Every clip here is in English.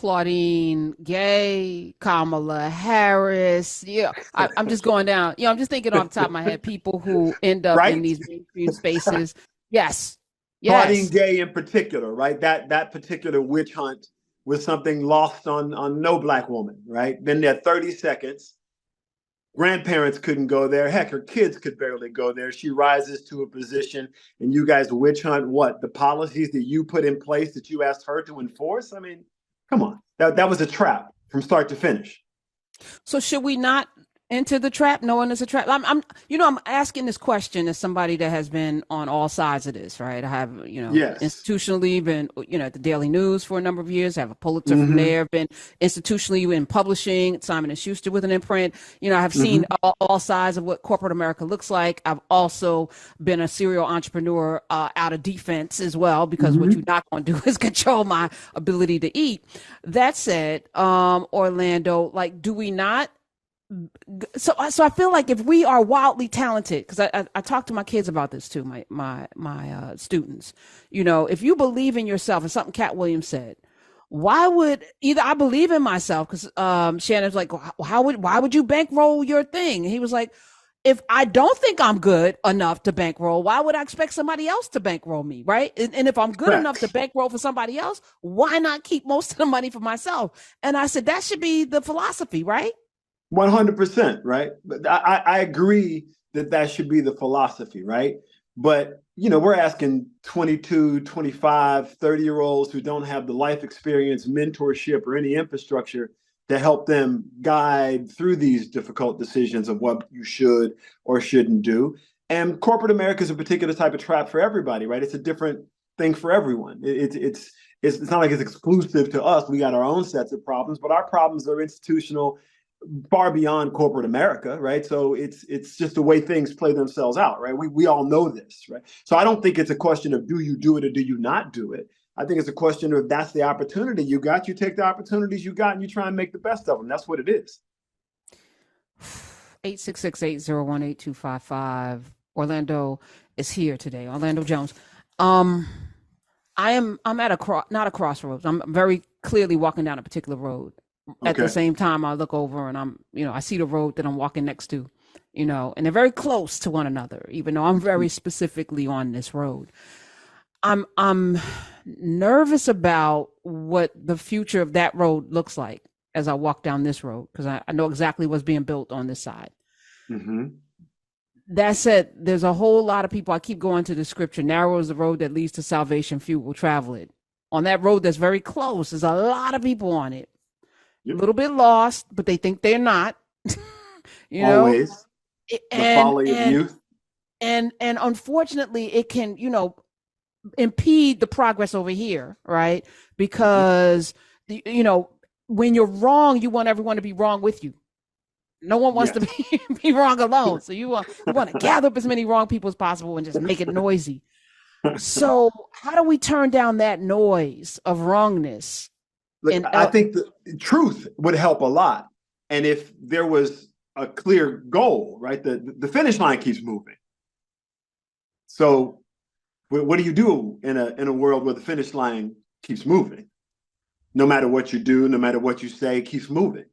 Claudine Gay, Kamala Harris. Yeah, I'm just going down. I'm just thinking off the top of my head, people who end up in Right? these mainstream spaces. Yes, Claudine yes. Gay in particular, right? That particular witch hunt was something lost on no black woman, right? Been there 30 seconds. Grandparents couldn't go there. Heck, her kids could barely go there. She rises to a position, and you guys witch hunt what? The policies that you put in place that you asked her to enforce? I mean, come on. That was a trap from start to finish. So should we not enter the trap knowing it's a trap? I'm asking this question as somebody that has been on all sides of this, right? I have, Yes. institutionally been, at the Daily News for a number of years. I have a Pulitzer from Mm-hmm. there, been institutionally in publishing, Simon and Schuster with an imprint. I have Mm-hmm. seen all sides of what corporate America looks like. I've also been a serial entrepreneur out of defense as well, because what Mm-hmm. you're not going to do is control my ability to eat. That said, Orlando, like, do we not so I feel like if we are wildly talented, because I talk to my kids about this too, my students, if you believe in yourself, and something Cat Williams said, why would either I believe in myself, because Shannon's like, why would you bankroll your thing? And he was like, if I don't think I'm good enough to bankroll, why would I expect somebody else to bankroll me, right? And if I'm good enough to Facts. bankroll for somebody else, why not keep most of the money for myself? And I said that should be the philosophy, right? 100%, right? But I agree that should be the philosophy, right? But, we're asking 22, 25, 30-year-olds who don't have the life experience, mentorship, or any infrastructure to help them guide through these difficult decisions of what you should or shouldn't do. And corporate America is a particular type of trap for everybody, right? It's a different thing for everyone. It's not like it's exclusive to us. We got our own sets of problems, but our problems are institutional, far beyond corporate America, right? So it's just the way things play themselves out, right? We all know this, right? So I don't think it's a question of do you do it or do you not do it. I think it's a question of if that's the opportunity you got, you take the opportunities you got and you try and make the best of them. That's what it is. 866-801-8255. Orlando is here today. Orlando Jones. I'm at not a crossroads. I'm very clearly walking down a particular road. At the Okay. same time, I look over and I see the road that I'm walking next to, and they're very close to one another, even though I'm very specifically on this road. I'm nervous about what the future of that road looks like as I walk down this road, because I know exactly what's being built on this side. Mm-hmm. That said, there's a whole lot of people. I keep going to the scripture: narrow is the road that leads to salvation, few will travel it. On that road that's very close, there's a lot of people on it, a Yep. little bit lost, but they think they're not. you know Always the and folly of and youth. and unfortunately it can impede the progress over here, right? Mm-hmm. Because when you're wrong, you want everyone to be wrong with you. No one wants to Yes. be wrong alone, so you want to gather up as many wrong people as possible and just make it noisy. So how do we turn down that noise of wrongness? Look, And I think the truth would help a lot. And if there was a clear goal, right? The finish line keeps moving. So what do you do in a world where the finish line keeps moving? No matter what you do, no matter what you say, it keeps moving.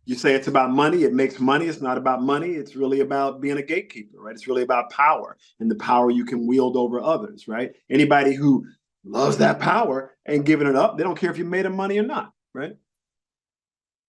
You say it's about money, it makes money. It's not about money. It's really about being a gatekeeper, right? It's really about power and the power you can wield over others, right? Anybody who loves that power ain't giving it up. They don't care if you made them money or not, right?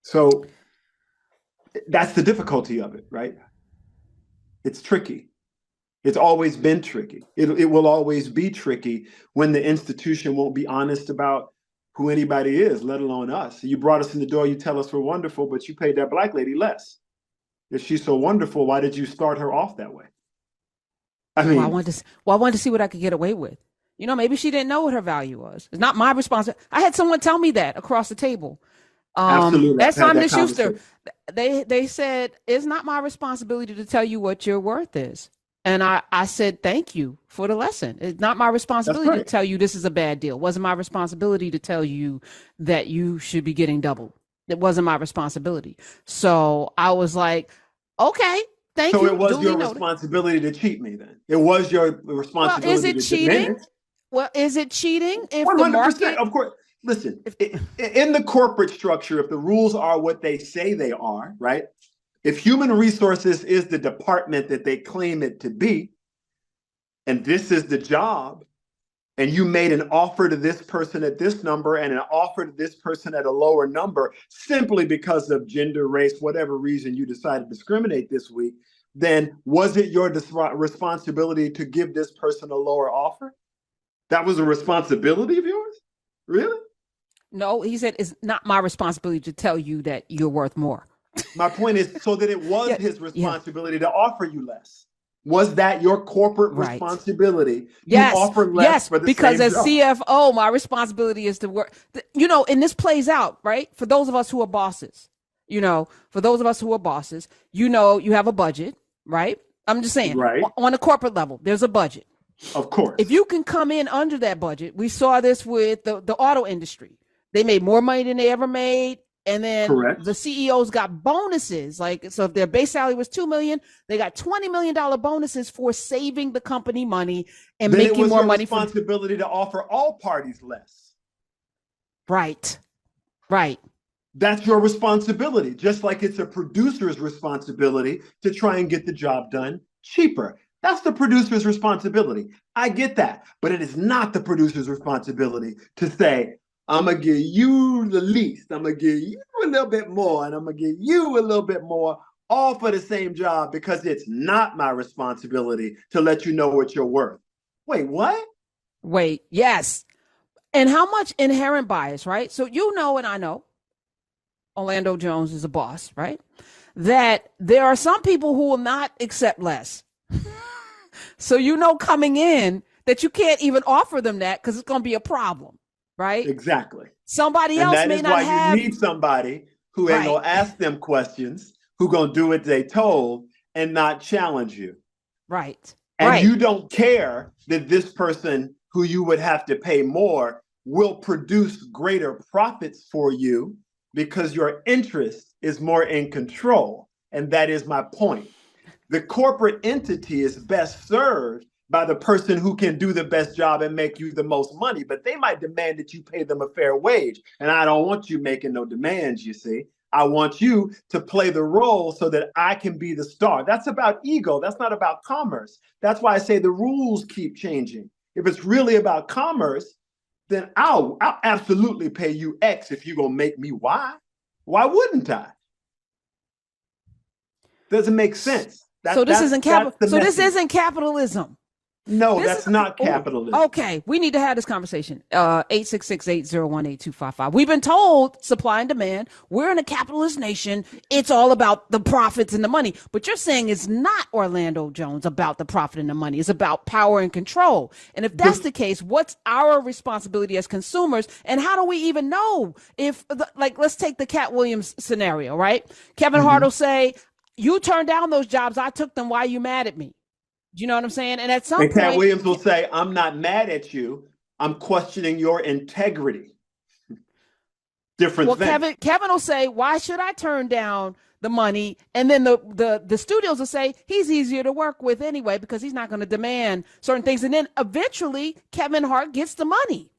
So that's the difficulty of it, right? It's tricky. It's always been tricky. It will always be tricky when the institution won't be honest about who anybody is, let alone us. You brought us in the door, you tell us we're wonderful, but you paid that black lady less. If she's so wonderful, why did you start her off that way? I well, mean, I wanted to see what I could get away with. Maybe she didn't know what her value was. It's not my responsibility. I had someone tell me that across the table. absolutely. I've That's had Simon that and Schuster. conversation. They said it's not my responsibility to tell you what your worth is. And I said, thank you for the lesson. It's not my That's responsibility to right. tell you this is a bad deal. It wasn't my responsibility to tell you that you should be getting double. It wasn't my responsibility. So I was like, okay, thank So it you. was Duly your noted. responsibility to cheat me then. It was your Well, is responsibility it to cheating? diminish. Well, is it cheating if the 100%. market? Of course. listen, in the corporate structure, if the rules are what they say they are, right? If human resources is the department that they claim it to be, and this is the job, and you made an offer to this person at this number and an offer to this person at a lower number simply because of gender, race, whatever reason you decided to discriminate this week, then was it your responsibility to give this person a lower offer? That was a responsibility of yours? Really? No, he said it's not my responsibility to tell you that you're worth more. My point is, so that it was his responsibility to offer you less. Was that your corporate responsibility? Yes. You offer less for the because same as job. CFO, my responsibility is to work. And this plays out, right? For those of us who are bosses, you have a budget, right? I'm just saying, right. On a corporate level, there's a budget. Of course. If you can come in under that budget, we saw this with the auto industry. They made more money than they ever made. And then the CEOs got bonuses. So if their base salary was $2 million, they got $20 million bonuses for saving the company money and then making more money. Responsibility to offer all parties less. Right. That's your responsibility. Just like it's a producer's responsibility to try and get the job done cheaper. That's the producer's responsibility. I get that, but it is not the producer's responsibility to say, I'm going to give you the least. I'm going to give you a little bit more, and I'm going to give you a little bit more, all for the same job, because it's not my responsibility to let you know what you're worth. Wait, what? Wait, yes. And how much inherent bias, right? So and I know, Orlando Jones is a boss, right? That there are some people who will not accept less. So coming in that you can't even offer them that because it's going to be a problem. Right? Exactly. Somebody else may not have. You need somebody who ain't gonna ask them questions, who gonna do what they told and not challenge you. Right. And you don't care that this person who you would have to pay more will produce greater profits for you because your interest is more in control. And that is my point. The corporate entity is best served by the person who can do the best job and make you the most money, but they might demand that you pay them a fair wage. And I don't want you making no demands, you see. I want you to play the role so that I can be the star. That's about ego. That's not about commerce. That's why I say the rules keep changing. If it's really about commerce, then I'll absolutely pay you X if you're going to make me Y. Why wouldn't I? Doesn't make sense. This isn't capitalism. No, that's not capitalism. Okay, we need to have this conversation. 866-801-8255. We've been told supply and demand. We're in a capitalist nation. It's all about the profits and the money. But you're saying it's not, Orlando Jones, about the profit and the money. It's about power and control. And if that's the case, what's our responsibility as consumers? And how do we even know if, let's take the Cat Williams scenario, right? Kevin Hart will say, you turned down those jobs. I took them. Why are you mad at me? Do you know what I'm saying? And at some point, Cat Williams will say, I'm not mad at you. I'm questioning your integrity. Different thing. Kevin will say, why should I turn down the money? And then the studios will say, he's easier to work with anyway because he's not going to demand certain things. And then eventually Kevin Hart gets the money.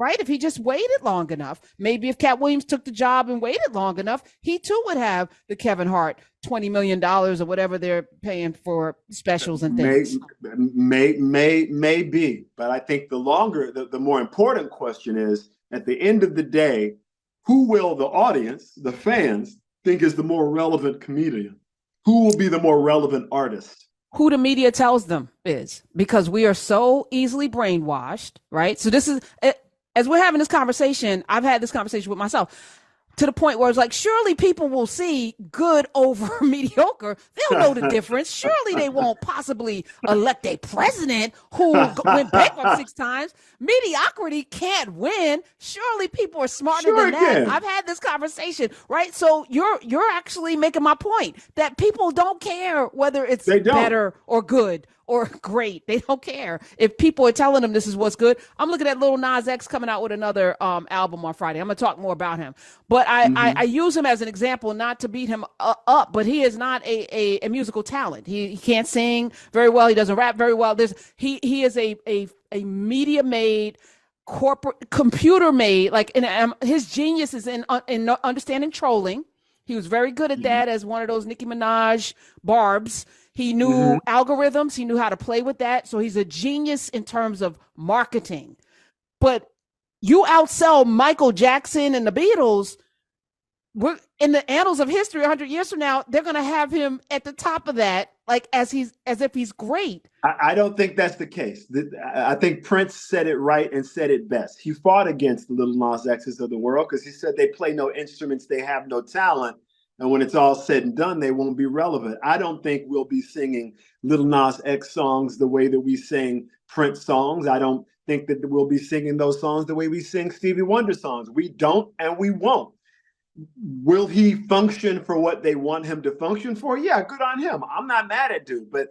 Right? If he just waited long enough, maybe if Cat Williams took the job and waited long enough, he too would have the Kevin Hart $20 million or whatever they're paying for specials and things. May be. But I think the more important question is, at the end of the day, who will the audience, the fans, think is the more relevant comedian? Who will be the more relevant artist? Who the media tells them is, because we are so easily brainwashed, right? So this is, as we're having this conversation, I've had this conversation with myself to the point where it's like, surely people will see good over mediocre. They'll know the difference. Surely they won't possibly elect a president who went bankrupt 6 times. Mediocrity can't win. Surely people are smarter than that. I've had this conversation, right? So you're actually making my point that people don't care whether it's better or good or great. They don't care if people are telling them this is what's good. I'm looking at Lil Nas X coming out with another album on Friday. I'm gonna talk more about him, but I use him as an example, not to beat him up, but he is not a musical talent. He can't sing very well. He doesn't rap very well. He is a media made corporate computer made, like, and his genius is in understanding trolling. He was very good at that as one of those Nicki Minaj barbs. He knew algorithms. He knew how to play with that. So he's a genius in terms of marketing. But you outsell Michael Jackson and the Beatles, we're in the annals of history 100 years from now, they're going to have him at the top of that, like as if he's great. I don't think that's the case. I think Prince said it right and said it best. He fought against the Little Nas X's of the world because he said they play no instruments, they have no talent, and when it's all said and done, they won't be relevant. I don't think we'll be singing Little Nas X songs the way that we sing Prince songs. I don't think that we'll be singing those songs the way we sing Stevie Wonder songs. We don't, and we won't. Will he function for what they want him to function for? Yeah, good on him. I'm not mad at dude, but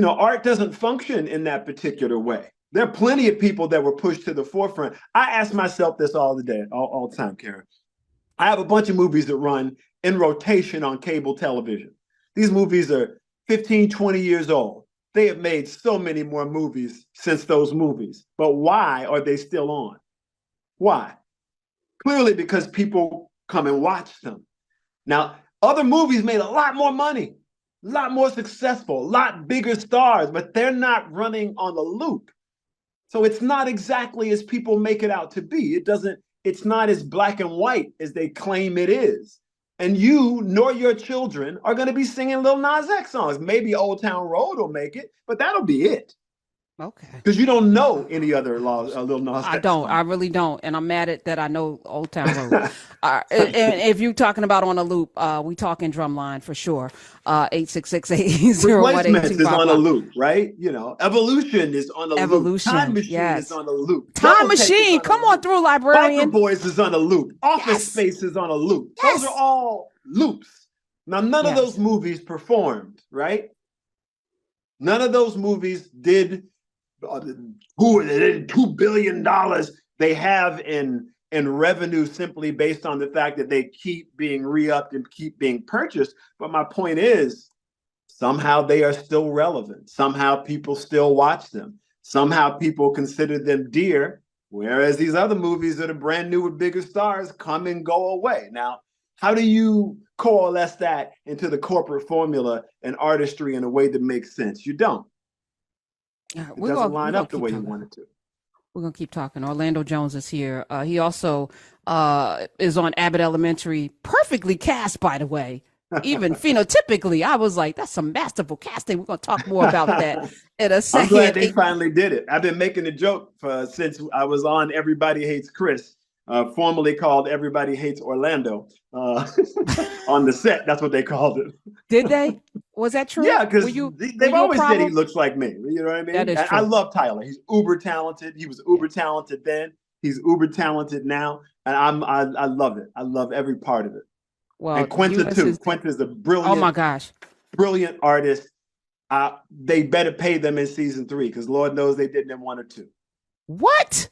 art doesn't function in that particular way. There are plenty of people that were pushed to the forefront. I ask myself this all the time, Karen. I have a bunch of movies that run in rotation on cable television. These movies are 15, 20 years old. They have made so many more movies since those movies. But why are they still on? Why? Clearly because people come and watch them. Now, other movies made a lot more money, a lot more successful, a lot bigger stars, but they're not running on the loop. So it's not exactly as people make it out to be. It's not as black and white as they claim it is. And you nor your children are going to be singing Lil Nas X songs. Maybe Old Town Road will make it, but that'll be it. Okay. Because you don't know any other Lil Nas X I don't. songs. I really don't. And I'm mad at that I know Old Town Road. And if you're talking about on a loop, we talking Drumline for sure. 866-880-1825. Replacements is on a loop, right? Evolution is on a loop. Time Machine is on a loop. Time Machine, come on through, librarian. Biker Boys is on a loop. Office Space is on a loop. Those are all loops. Now, none of those movies performed, right? None of those movies did $2 billion they have in revenue simply based on the fact that they keep being re-upped and keep being purchased. But my point is, somehow they are still relevant. Somehow people still watch them. Somehow people consider them dear, whereas these other movies that are brand new with bigger stars come and go away. Now, how do you coalesce that into the corporate formula and artistry in a way that makes sense? You don't. It doesn't line up the way you want it to. We're going to keep talking. Orlando Jones is here. He also is on Abbott Elementary. Perfectly cast, by the way. Even phenotypically, I was like, that's some masterful casting. We're going to talk more about that in a second. I'm glad they finally did it. I've been making a joke since I was on Everybody Hates Chris, formerly called Everybody Hates Orlando. On the set, that's what they called it. Did they? Was that true? Yeah, because they've always said he looks like me. You know what I mean? That is true. I love Tyler. He's uber talented. He was uber talented then. He's uber talented now, and I love it. I love every part of it. Well, and Quinta too. Quinta's a brilliant. Oh my gosh, brilliant artist. They better pay them in season 3 because Lord knows they didn't in 1 or 2. What?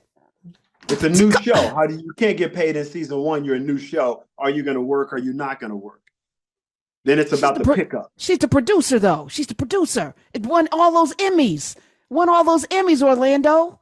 It's a new show. You can't get paid in season 1? You're a new show. Are you going to work? Or are you not going to work? Then it's about the pickup. She's the producer, though. She's the producer. It won all those Emmys. Orlando.